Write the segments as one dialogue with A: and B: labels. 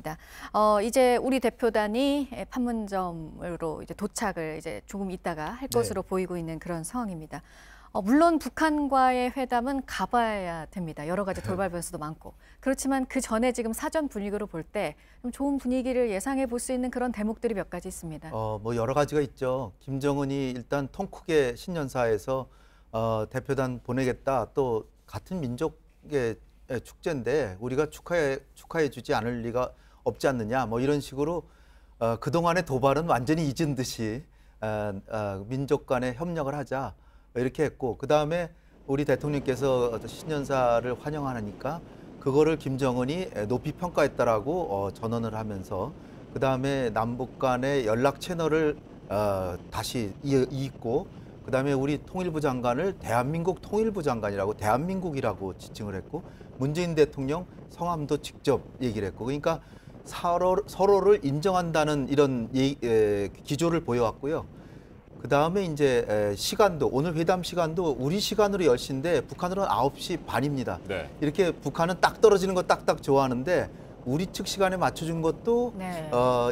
A: 있습니다. 이제 우리 대표단이 판문점으로 이제 도착을 이제 조금 있다가 할 것으로 보이고 있는 그런 상황입니다. 물론 북한과의 회담은 가봐야 됩니다. 여러 가지 돌발 변수도 많고. 그렇지만 그 전에 지금 사전 분위기로 볼 때 좀 좋은 분위기를 예상해 볼 수 있는 그런 대목들이 몇 가지 있습니다.
B: 뭐 여러 가지가 있죠. 김정은이 일단 통크게 신년사에서 대표단 보내겠다. 또 같은 민족의 축제인데 우리가 축하해 주지 않을 리가 없지 않느냐. 뭐 이런 식으로 그동안의 도발은 완전히 잊은 듯이 민족 간의 협력을 하자. 이렇게 했고 그다음에 우리 대통령께서 신년사를 환영하니까 그거를 김정은이 높이 평가했다라고 전언을 하면서 그다음에 남북 간의 연락 채널을 다시 잇고 그다음에 우리 통일부 장관을 대한민국 통일부 장관이라고 대한민국이라고 지칭을 했고 문재인 대통령 성함도 직접 얘기를 했고 그러니까 서로를 인정한다는 이런 기조를 보여왔고요. 그 다음에 이제 시간도 오늘 회담 시간도 우리 시간으로 10시인데 북한으로는 9시 반입니다. 네. 이렇게 북한은 딱 떨어지는 거 딱딱 좋아하는데 우리 측 시간에 맞춰준 것도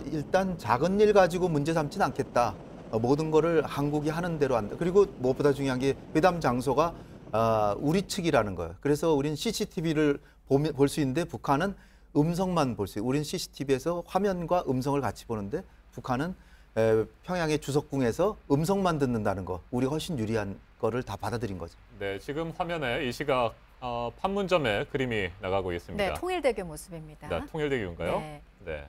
B: 일단 작은 일 가지고 문제 삼지는 않겠다. 모든 거를 한국이 하는 대로 한다. 그리고 무엇보다 중요한 게 회담 장소가 우리 측이라는 거예요. 그래서 우리는 CCTV를 볼 수 있는데 북한은 음성만 볼 수 있어요. 우리는 CCTV에서 화면과 음성을 같이 보는데 북한은 평양의 주석궁에서 음성만 듣는다는 거, 우리가 훨씬 유리한 거를 다 받아들인 거죠.
C: 네, 지금 화면에 이 시각 판문점의 그림이 나가고 있습니다.
A: 네, 통일대교 모습입니다.
C: 네, 통일대교인가요?
A: 네.
C: 네.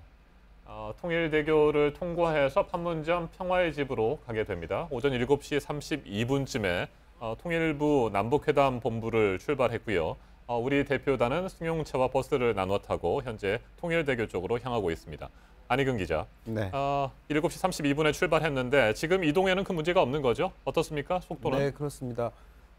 C: 통일대교를 통과해서 판문점 평화의 집으로 가게 됩니다. 오전 7시 32분쯤에 통일부 남북회담 본부를 출발했고요. 우리 대표단은 승용차와 버스를 나눠 타고 현재 통일대교 쪽으로 향하고 있습니다. 안희근 기자,
D: 네.
C: 7시 32분에 출발했는데 지금 이동에는 큰 문제가 없는 거죠? 어떻습니까? 속도는?
D: 네, 그렇습니다.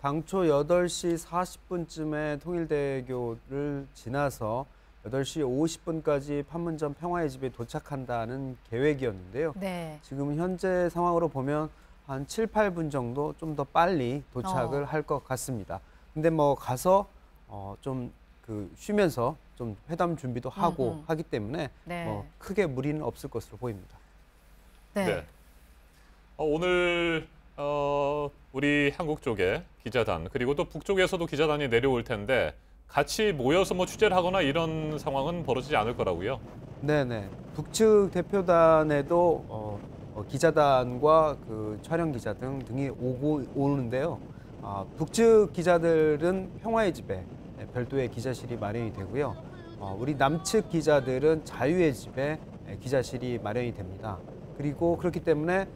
D: 당초 8시 40분쯤에 통일대교를 지나서 8시 50분까지 판문점 평화의 집에 도착한다는 계획이었는데요.
A: 네.
D: 지금 현재 상황으로 보면 한 7, 8분 정도 좀 더 빨리 도착을 할 것 같습니다. 근데 뭐 가서 좀 쉬면서 좀 회담 준비도 하고 하기 때문에 크게 무리는 없을 것으로 보입니다.
A: 네.
C: 오늘 우리 한국 쪽에 기자단 그리고 또 북쪽에서도 기자단이 내려올 텐데 같이 모여서 뭐 취재를 하거나 이런 상황은 벌어지지 않을 거라고요?
D: 네네. 북측 대표단에도 기자단과 그 촬영 기자 등이 오는데요. 북측 기자들은 평화의 집에 별도의 기자실이 마련이 되고요. 우리 남측 기자들은 자유의 집에 기자실이 마련이 됩니다. 그리고 그렇기 때문에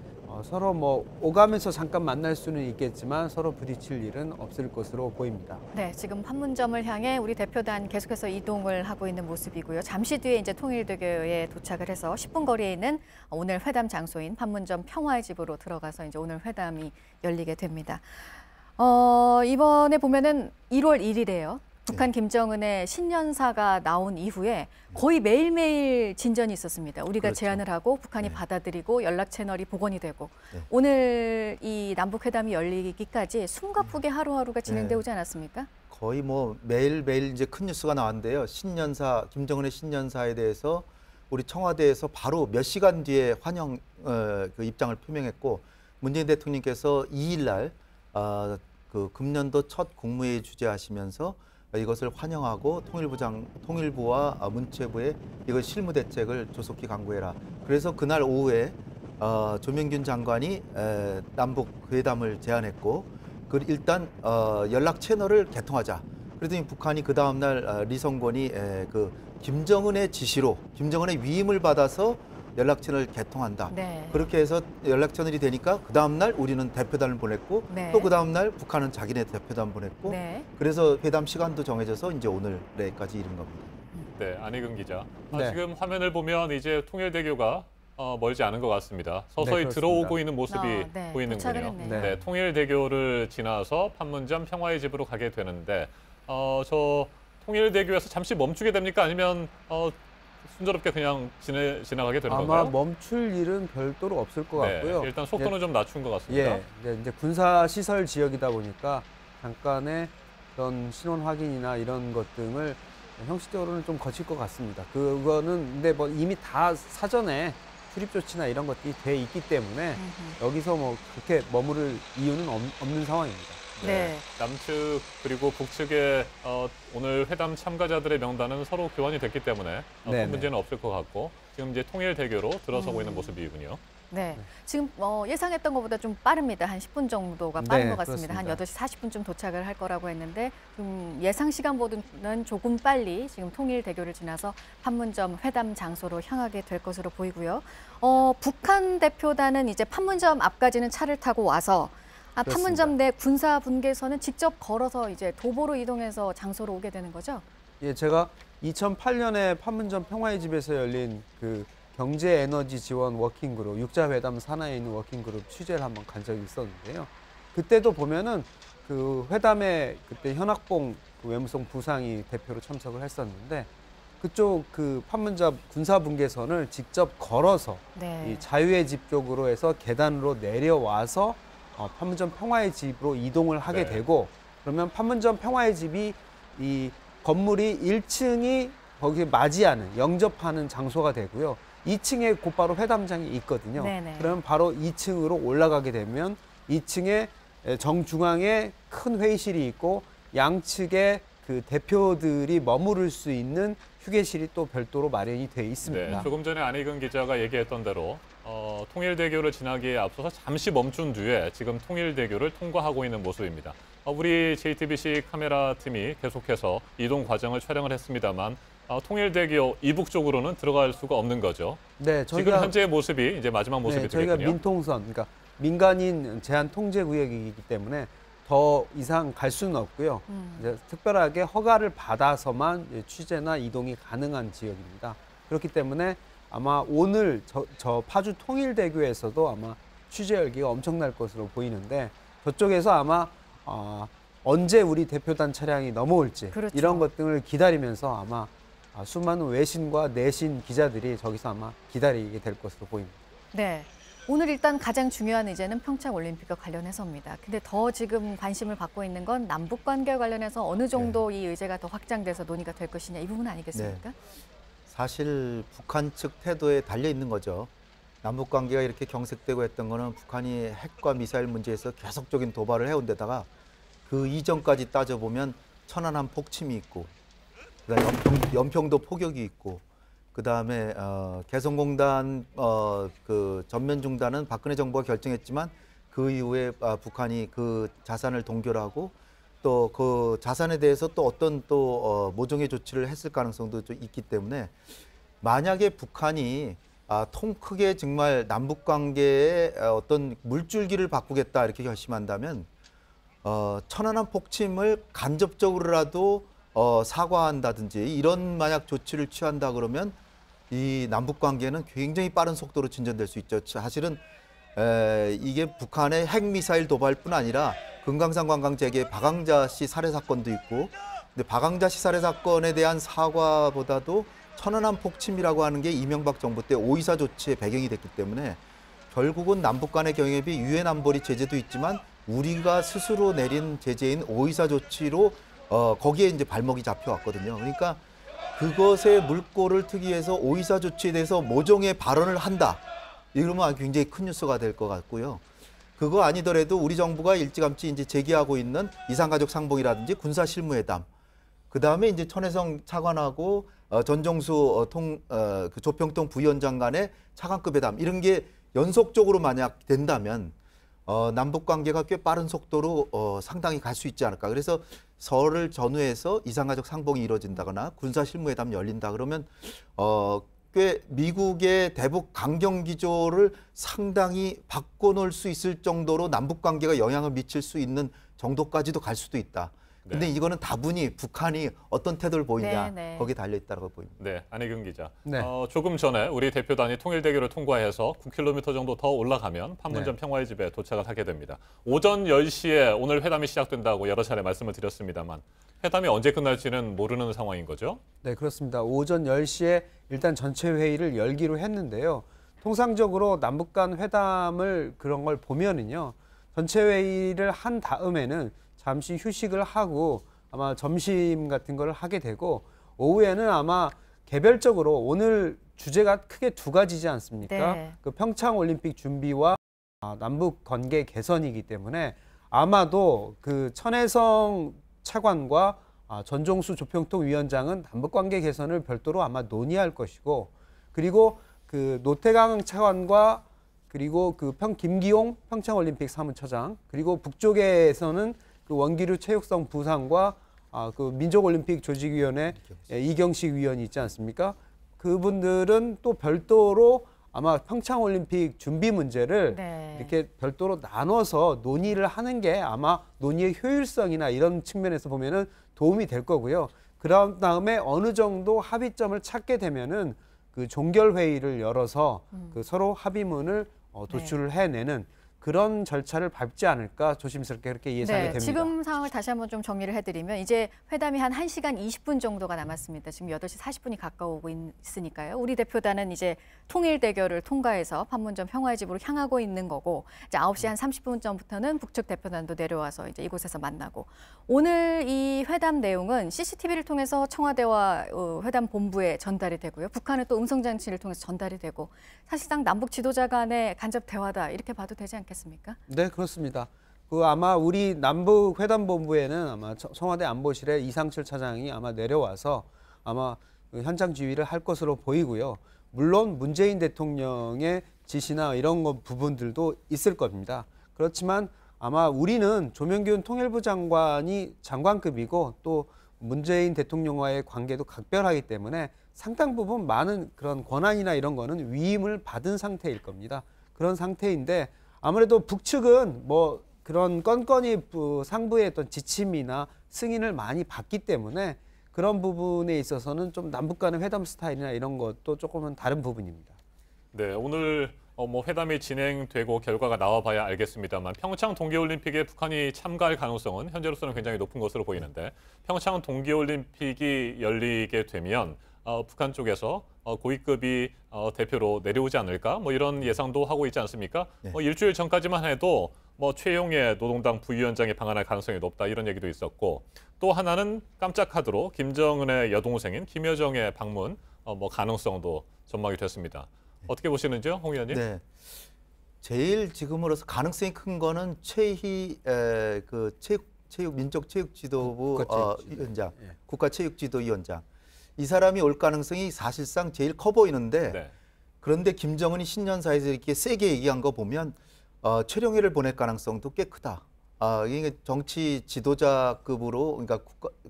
D: 서로 뭐 오가면서 잠깐 만날 수는 있겠지만 서로 부딪힐 일은 없을 것으로 보입니다.
A: 네, 지금 판문점을 향해 우리 대표단 계속해서 이동을 하고 있는 모습이고요. 잠시 뒤에 이제 통일대교에 도착을 해서 10분 거리에 있는 오늘 회담 장소인 판문점 평화의 집으로 들어가서 이제 오늘 회담이 열리게 됩니다. 이번에 보면은 1월 1일에요. 북한 김정은의 신년사가 나온 이후에 거의 매일매일 진전이 있었습니다. 우리가
B: 그렇죠.
A: 제안을 하고 북한이 받아들이고 연락 채널이 복원이 되고 오늘 이 남북회담이 열리기까지 숨가쁘게 하루하루가 진행되지 않았습니까?
B: 거의 뭐 매일매일 이제 큰 뉴스가 나왔는데요. 신년사, 김정은의 신년사에 대해서 우리 청와대에서 바로 몇 시간 뒤에 환영 그 입장을 표명했고 문재인 대통령께서 2일 날 그 금년도 첫 국무회의 주재하시면서 이것을 환영하고 통일부와 문체부에 이걸 실무 대책을 조속히 강구해라. 그래서 그날 오후에 조명균 장관이 남북 회담을 제안했고 일단 연락 채널을 개통하자. 그랬더니 북한이 그 다음 날 리성권이 그 김정은의 지시로 김정은의 위임을 받아서 연락 채널을 개통한다.
A: 네.
B: 그렇게 해서 연락 채널이 되니까 그 다음 날 우리는 대표단을 보냈고 또 그 다음 날 북한은 자기네 대표단 보냈고 그래서 회담 시간도 정해져서 이제 오늘까지 이른 겁니다.
C: 네, 안희근 기자.
D: 네.
C: 지금 화면을 보면 이제 통일대교가 멀지 않은 것 같습니다. 서서히
D: 네,
C: 들어오고 있는 모습이
A: 네,
C: 보이는군요.
D: 네.
C: 통일대교를 지나서 판문점 평화의 집으로 가게 되는데 저 통일대교에서 잠시 멈추게 됩니까? 아니면 순조롭게 그냥 지나가게 되는 건가요?
D: 아마 멈출 일은 별도로 없을 것 같고요.
C: 일단 속도는 좀 낮춘 것 같습니다.
D: 이제 군사 시설 지역이다 보니까 잠깐의 그런 신원 확인이나 이런 것 등을 형식적으로는 좀 거칠 것 같습니다. 그거는 근데 뭐 이미 다 사전에 출입 조치나 이런 것들이 돼 있기 때문에 여기서 뭐 그렇게 머무를 이유는 없는 상황입니다.
A: 네.
C: 남측 그리고 북측의 오늘 회담 참가자들의 명단은 서로 교환이 됐기 때문에
D: 네네.
C: 큰 문제는 없을 것 같고 지금 이제 통일 대교로 들어서고 있는 모습이군요.
A: 네. 지금 예상했던 것보다 좀 빠릅니다. 한 10분 정도가 빠른
D: 네,
A: 것 같습니다. 한
D: 그렇습니다.
A: 8시 40분쯤 도착을 할 거라고 했는데 좀 예상 시간보다는 조금 빨리 지금 통일대교를 지나서 판문점 회담 장소로 향하게 될 것으로 보이고요. 북한 대표단은 이제 판문점 앞까지는 차를 타고 와서 판문점 내 군사 분계선은 직접 걸어서 이제 도보로 이동해서 장소로 오게 되는 거죠?
D: 예, 제가 2008년에 판문점 평화의 집에서 열린 그 경제에너지 지원 워킹그룹, 육자회담 산하에 있는 워킹그룹 취재를 한번 간 적이 있었는데요. 그때도 보면은 그 회담에 그때 현학봉 그 외무성 부상이 대표로 참석을 했었는데 그쪽 그 판문점 군사분계선을 직접 걸어서
A: 네.
D: 이 자유의 집 쪽으로 해서 계단으로 내려와서 판문점 평화의 집으로 이동을 하게
C: 네.
D: 되고 그러면 판문점 평화의 집이 이 건물이 1층이 거기에 맞이하는 영접하는 장소가 되고요. 2층에 곧바로 회담장이 있거든요.
A: 네네.
D: 그러면 바로 2층으로 올라가게 되면 2층에 정중앙에 큰 회의실이 있고 양측에 그 대표들이 머무를 수 있는 휴게실이 또 별도로 마련이 돼 있습니다.
C: 네, 조금 전에 안희근 기자가 얘기했던 대로 통일대교를 지나기에 앞서서 잠시 멈춘 뒤에 지금 통일대교를 통과하고 있는 모습입니다. 우리 JTBC 카메라 팀이 계속해서 이동 과정을 촬영을 했습니다만 통일대교 이북 쪽으로는 들어갈 수가 없는 거죠.
D: 네,
C: 지금 현재의 모습이 이제 마지막 모습이
D: 저희가
C: 되겠군요.
D: 민통선, 그러니까 민간인 제한 통제 구역이기 때문에 더 이상 갈 수는 없고요. 이제 특별하게 허가를 받아서만 이제 취재나 이동이 가능한 지역입니다. 그렇기 때문에 아마 오늘 저 파주 통일대교에서도 아마 취재 열기가 엄청날 것으로 보이는데 저쪽에서 아마 언제 우리 대표단 차량이 넘어올지
A: 그렇죠.
D: 이런 것들을 기다리면서 아마 수많은 외신과 내신 기자들이 저기서 아마 기다리게 될 것으로 보입니다.
A: 네. 오늘 일단 가장 중요한 의제는 평창 올림픽과 관련해서입니다. 근데 더 지금 관심을 받고 있는 건 남북 관계 관련해서 어느 정도 이 의제가 더 확장돼서 논의가 될 것이냐 이 부분 아니겠습니까?
B: 네. 사실 북한 측 태도에 달려 있는 거죠. 남북 관계가 이렇게 경색되고 했던 거는 북한이 핵과 미사일 문제에서 계속적인 도발을 해온 데다가 그 이전까지 따져보면 천안함 폭침이 있고 그다음에 연평도 포격이 있고 그다음에 개성공단 그 전면 중단은 박근혜 정부가 결정했지만 그 이후에 북한이 그 자산을 동결하고 또 그 자산에 대해서 또 어떤 또 모종의 조치를 했을 가능성도 좀 있기 때문에 만약에 북한이 통 크게 정말 남북 관계에 어떤 물줄기를 바꾸겠다 이렇게 결심한다면 천안함 폭침을 간접적으로라도 사과한다든지 이런 만약 조치를 취한다 그러면 이 남북 관계는 굉장히 빠른 속도로 진전될 수 있죠. 사실은 이게 북한의 핵미사일 도발뿐 아니라 금강산 관광 재개 박항자 씨 살해 사건도 있고 근데 박항자 씨 살해 사건에 대한 사과보다도 천안함 폭침이라고 하는 게 이명박 정부 때 5.24 조치의 배경이 됐기 때문에 결국은 남북 간의 경협이 유엔 안보리 제재도 있지만 우리가 스스로 내린 제재인 5.24 조치로 거기에 이제 발목이 잡혀왔거든요. 그러니까 그것의 물꼬를 트기 위해서 5.24 조치에 대해서 모종의 발언을 한다. 이러면 굉장히 큰 뉴스가 될 것 같고요. 그거 아니더라도 우리 정부가 일찌감치 이제 제기하고 있는 이산가족 상봉이라든지 군사 실무회담, 그 다음에 이제 천혜성 차관하고 전정수 그 조평통 부위원장 간의 차관급 회담 이런 게 연속적으로 만약 된다면 남북 관계가 꽤 빠른 속도로 상당히 갈 수 있지 않을까. 그래서 설을 전후해서 이산가족 상봉이 이루어진다거나 군사 실무회담이 열린다 그러면 꽤 미국의 대북 강경 기조를 상당히 바꿔놓을 수 있을 정도로 남북 관계가 영향을 미칠 수 있는 정도까지도 갈 수도 있다. 근데
C: 네.
B: 이거는 다분히 북한이 어떤 태도를 보이냐
A: 네.
B: 거기에 달려 있다고 보입니다.
C: 네, 안희근 기자.
D: 네.
C: 조금 전에 우리 대표단이 통일대교를 통과해서 9km 정도 더 올라가면 판문점
D: 네.
C: 평화의 집에 도착을 하게 됩니다. 오전 10시에 오늘 회담이 시작된다고 여러 차례 말씀을 드렸습니다만 회담이 언제 끝날지는 모르는 상황인 거죠?
D: 네, 그렇습니다. 오전 10시에 일단 전체 회의를 열기로 했는데요. 통상적으로 남북 간 회담을 그런 걸 보면은요. 전체 회의를 한 다음에는 잠시 휴식을 하고 아마 점심 같은 걸 하게 되고 오후에는 아마 개별적으로 오늘 주제가 크게 두 가지지 않습니까?
A: 네.
D: 그 평창 올림픽 준비와 남북 관계 개선이기 때문에 아마도 그 천혜성 차관과 전종수 조평통 위원장은 남북 관계 개선을 별도로 아마 논의할 것이고, 그리고 그 노태강 차관과 그리고 그 김기용 평창 올림픽 사무처장, 그리고 북쪽에서는 그 원기류 체육성 부상과 그 민족올림픽 조직위원회 이경식 위원이 있지 않습니까? 그분들은 또 별도로 아마 평창올림픽 준비 문제를
A: 네.
D: 이렇게 별도로 나눠서 논의를 하는 게 아마 논의의 효율성이나 이런 측면에서 보면은 도움이 될 거고요. 그런 다음에 어느 정도 합의점을 찾게 되면은 그 종결 회의를 열어서 그 서로 합의문을 도출을 해내는 그런 절차를 밟지 않을까 조심스럽게 그렇게 예상이 됩니다.
A: 지금 상황을 다시 한번 좀 정리를 해드리면 이제 회담이 한 1시간 20분 정도가 남았습니다. 지금 8시 40분이 가까워오고 있으니까요. 우리 대표단은 이제 통일 대결을 통과해서 판문점 평화의 집으로 향하고 있는 거고, 이제 9시 한 30분 전부터는 북측 대표단도 내려와서 이제 이곳에서 만나고, 오늘 이 회담 내용은 CCTV를 통해서 청와대와 회담 본부에 전달이 되고요. 북한은 또 음성 장치를 통해서 전달이 되고, 사실상 남북 지도자 간의 간접 대화다 이렇게 봐도 되지 않겠습니까?
D: 네, 그렇습니다. 그 아마 우리 남북 회담 본부에는 아마 청와대 안보실에 이상철 차장이 아마 내려와서 아마 현장 지휘를 할 것으로 보이고요. 물론 문재인 대통령의 지시나 이런 부분들도 있을 겁니다. 그렇지만 아마 우리는 조명균 통일부 장관이 장관급이고 또 문재인 대통령과의 관계도 각별하기 때문에 상당 부분 많은 그런 권한이나 이런 거는 위임을 받은 상태일 겁니다. 그런 상태인데 아무래도 북측은 뭐 그런 건건이 상부의 어떤 지침이나 승인을 많이 받기 때문에 그런 부분에 있어서는 좀 남북 간의 회담 스타일이나 이런 것도 조금은 다른 부분입니다.
C: 네, 오늘 뭐 회담이 진행되고 결과가 나와봐야 알겠습니다만 평창 동계올림픽에 북한이 참가할 가능성은 현재로서는 굉장히 높은 것으로 보이는데, 평창 동계올림픽이 열리게 되면 북한 쪽에서 고위급이 대표로 내려오지 않을까, 뭐 이런 예상도 하고 있지 않습니까?
B: 네.
C: 일주일 전까지만 해도 뭐 최용의 노동당 부위원장이 방한할 가능성이 높다 이런 얘기도 있었고, 또 하나는 깜짝 카드로 김정은의 여동생인 김여정의 방문 뭐 가능성도 전망이 됐습니다. 어떻게 보시는지요, 홍 의원님?
B: 네. 제일 지금으로서 가능성이 큰 거는 최희 그 민족체육지도부
D: 국가체육지도.
B: 위원장,
D: 예.
B: 국가체육지도위원장. 이 사람이 올 가능성이 사실상 제일 커 보이는데,
C: 네.
B: 그런데 김정은이 신년사에서 이렇게 세게 얘기한 거 보면 최룡해를 보낼 가능성도 꽤 크다. 이게 정치 지도자급으로, 그러니까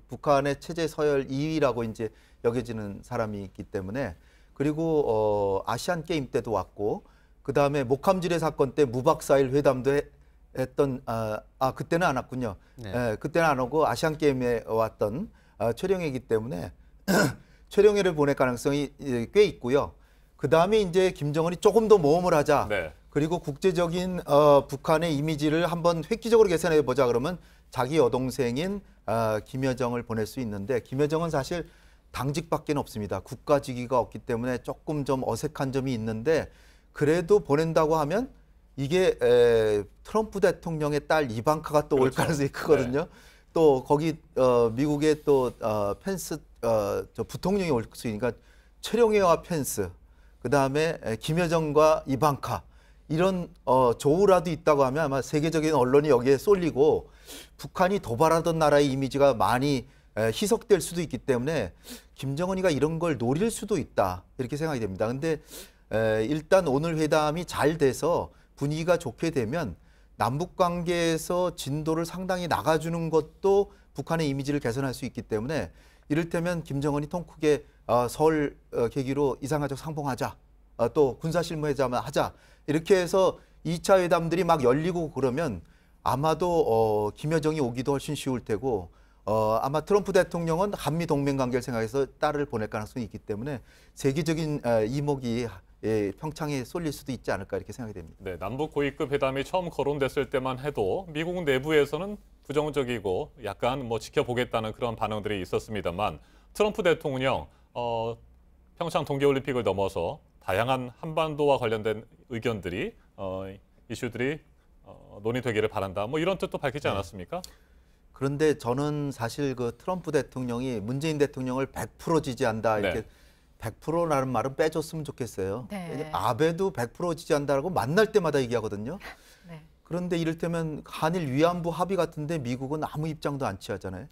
B: 북한의 체제 서열 2위라고 이제 여겨지는 사람이 있기 때문에, 그리고 아시안 게임 때도 왔고, 그 다음에 목함지뢰 사건 때 무박사일 회담도 했던 그때는 안 왔군요.
D: 네.
B: 그때는 안 오고 아시안 게임에 왔던 최룡해이기 때문에 최룡해를 보낼 가능성이 꽤 있고요. 그 다음에 이제 김정은이 조금 더 모험을 하자.
C: 네.
B: 그리고 국제적인 북한의 이미지를 한번 획기적으로 개선해 보자 그러면 자기 여동생인 김여정을 보낼 수 있는데, 김여정은 사실 당직밖에 없습니다. 국가직위가 없기 때문에 조금 좀 어색한 점이 있는데, 그래도 보낸다고 하면 이게 트럼프 대통령의 딸 이방카가 또 올
C: 그렇죠.
B: 가능성이 크거든요.
C: 네.
B: 또 거기 미국의 또 펜스 저 부통령이 올 수 있으니까 최룡해와 펜스, 그 다음에 김여정과 이방카, 이런 조우라도 있다고 하면 아마 세계적인 언론이 여기에 쏠리고 북한이 도발하던 나라의 이미지가 많이 희석될 수도 있기 때문에 김정은이가 이런 걸 노릴 수도 있다, 이렇게 생각이 됩니다. 근데 일단 오늘 회담이 잘 돼서 분위기가 좋게 되면 남북 관계에서 진도를 상당히 나가주는 것도 북한의 이미지를 개선할 수 있기 때문에, 이를테면 김정은이 통크게 서울 계기로 이산가족 상봉하자, 또 군사실무회담 하자, 이렇게 해서 2차 회담들이 막 열리고 그러면 아마도 김여정이 오기도 훨씬 쉬울 테고, 아마 트럼프 대통령은 한미 동맹 관계를 생각해서 딸을 보낼 가능성이 있기 때문에 세계적인 이목이 평창에 쏠릴 수도 있지 않을까, 이렇게 생각이 됩니다.
C: 네, 남북 고위급 회담이 처음 거론됐을 때만 해도 미국 내부에서는 부정적이고 약간 뭐 지켜보겠다는 그런 반응들이 있었습니다만, 트럼프 대통령 평창 동계올림픽을 넘어서 다양한 한반도와 관련된 의견들이 이슈들이 논의되기를 바란다, 뭐 이런 뜻도 밝히지 않았습니까?
B: 그런데 저는 사실 그 트럼프 대통령이 문재인 대통령을 100% 지지한다 이렇게
C: 네.
B: 100%라는 말은 빼줬으면 좋겠어요.
A: 네.
B: 왜냐면 아베도 100% 지지한다라고 만날 때마다 얘기하거든요.
A: 네.
B: 그런데 이를테면 한일 위안부 합의 같은데 미국은 아무 입장도 안 취하잖아요.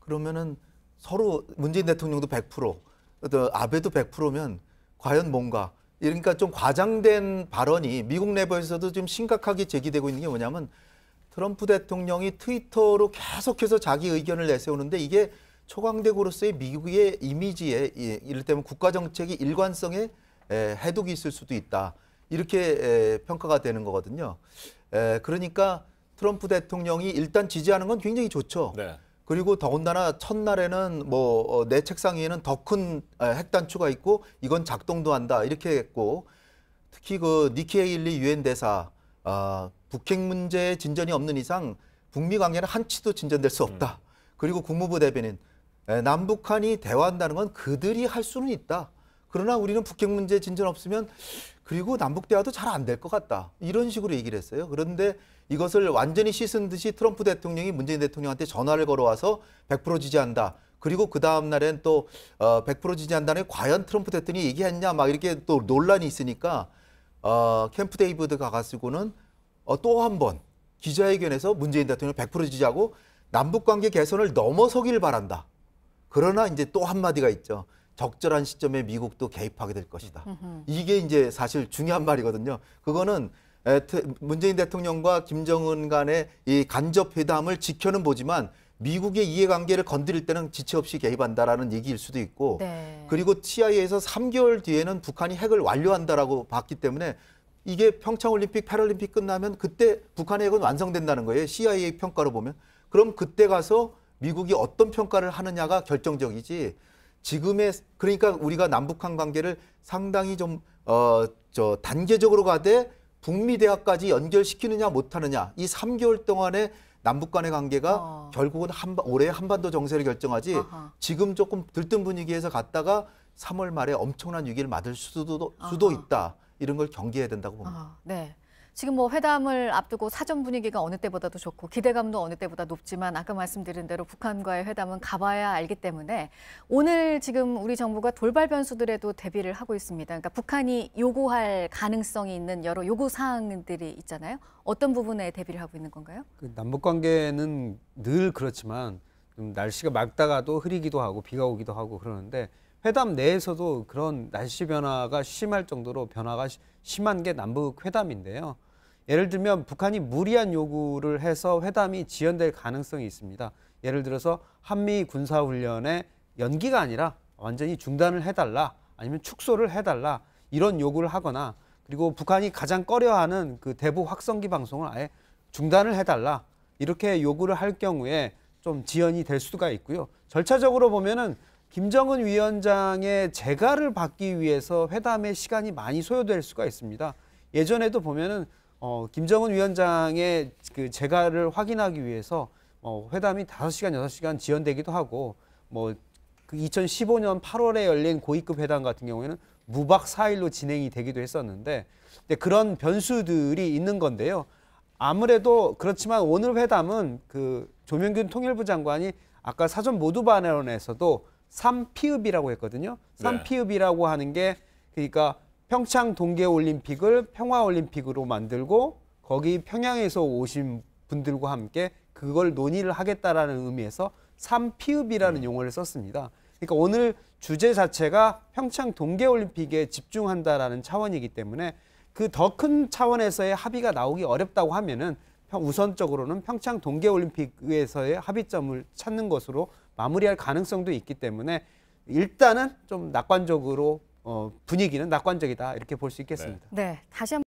B: 그러면은 서로 문재인 대통령도 100%, 또 아베도 100%면 과연 뭔가 그러니까 좀 과장된 발언이 미국 내부에서도 좀 심각하게 제기되고 있는 게 뭐냐면 트럼프 대통령이 트위터로 계속해서 자기 의견을 내세우는데 이게 초강대국으로서의 미국의 이미지에 이를테면 국가정책의 일관성에 해독이 있을 수도 있다. 이렇게 평가가 되는 거거든요. 그러니까 트럼프 대통령이 일단 지지하는 건 굉장히 좋죠.
C: 네.
B: 그리고 더군다나 첫날에는 뭐 내 책상 위에는 더 큰 핵단추가 있고 이건 작동도 한다 이렇게 했고 특히 그 니키 헤일리 유엔 대사 북핵 문제에 진전이 없는 이상 북미 관계는 한치도 진전될 수 없다. 그리고 국무부 대변인 남북한이 대화한다는 건 그들이 할 수는 있다. 그러나 우리는 북핵 문제 진전 없으면 그리고 남북 대화도 잘 안 될 것 같다. 이런 식으로 얘기를 했어요. 그런데 이것을 완전히 씻은 듯이 트럼프 대통령이 문재인 대통령한테 전화를 걸어와서 100% 지지한다. 그리고 그 다음 날엔 또 100% 지지한다는 게 과연 트럼프 대통령이 얘기했냐 막 이렇게 또 논란이 있으니까 캠프 데이비드 가가지고는 또 한 번 기자회견에서 문재인 대통령 100% 지지하고 남북관계 개선을 넘어서길 바란다. 그러나 이제 또 한마디가 있죠. 적절한 시점에 미국도 개입하게 될 것이다. 이게 이제 사실 중요한 말이거든요. 그거는 문재인 대통령과 김정은 간의 이 간접 회담을 지켜는 보지만 미국의 이해관계를 건드릴 때는 지체 없이 개입한다라는 얘기일 수도 있고
A: 네.
B: 그리고 CIA에서 3개월 뒤에는 북한이 핵을 완료한다라고 봤기 때문에 이게 평창올림픽, 패럴림픽 끝나면 그때 북한의 핵은 완성된다는 거예요. CIA 평가로 보면. 그럼 그때 가서 미국이 어떤 평가를 하느냐가 결정적이지 지금의 그러니까 우리가 남북한 관계를 상당히 좀 단계적으로 가되 북미 대화까지 연결시키느냐 못하느냐 이 3개월 동안에 남북 간의 관계가 결국은 올해 한반도 정세를 결정하지 지금 조금 들뜬 분위기에서 갔다가 3월 말에 엄청난 위기를 맞을 수도 있다. 이런 걸 경계해야 된다고 봅니다.
A: 네. 지금 뭐 회담을 앞두고 사전 분위기가 어느 때보다도 좋고 기대감도 어느 때보다 높지만 아까 말씀드린 대로 북한과의 회담은 가봐야 알기 때문에 오늘 지금 우리 정부가 돌발 변수들에도 대비를 하고 있습니다. 그러니까 북한이 요구할 가능성이 있는 여러 요구 사항들이 있잖아요. 어떤 부분에 대비를 하고 있는 건가요?
D: 그 남북 관계는 늘 그렇지만 좀 날씨가 맑다가도 흐리기도 하고 비가 오기도 하고 그러는데 회담 내에서도 그런 날씨 변화가 심할 정도로 변화가 심한 게 남북 회담인데요. 예를 들면 북한이 무리한 요구를 해서 회담이 지연될 가능성이 있습니다. 예를 들어서 한미 군사훈련의 연기가 아니라 완전히 중단을 해달라 아니면 축소를 해달라 이런 요구를 하거나 그리고 북한이 가장 꺼려하는 그 대북 확성기 방송을 아예 중단을 해달라 이렇게 요구를 할 경우에 좀 지연이 될 수가 있고요. 절차적으로 보면은 김정은 위원장의 재가를 받기 위해서 회담의 시간이 많이 소요될 수가 있습니다. 예전에도 보면은 김정은 위원장의 그 재가를 확인하기 위해서 회담이 5시간, 6시간 지연되기도 하고 뭐 그 2015년 8월에 열린 고위급 회담 같은 경우에는 무박 4일로 진행이 되기도 했었는데 그런 변수들이 있는 건데요. 아무래도 그렇지만 오늘 회담은 그 조명균 통일부 장관이 아까 사전 모두 발언에서도 3피읍이라고 했거든요. 3피읍이라고 하는 게 그러니까 평창 동계올림픽을 평화올림픽으로 만들고 거기 평양에서 오신 분들과 함께 그걸 논의를 하겠다라는 의미에서 3피읍이라는 용어를 썼습니다. 그러니까 오늘 주제 자체가 평창 동계올림픽에 집중한다라는 차원이기 때문에 그 더 큰 차원에서의 합의가 나오기 어렵다고 하면은 우선적으로는 평창 동계올림픽에서의 합의점을 찾는 것으로 마무리할 가능성도 있기 때문에 일단은 좀 낙관적으로 분위기는 낙관적이다 이렇게 볼 수 있겠습니다.
A: 네, 다시 한번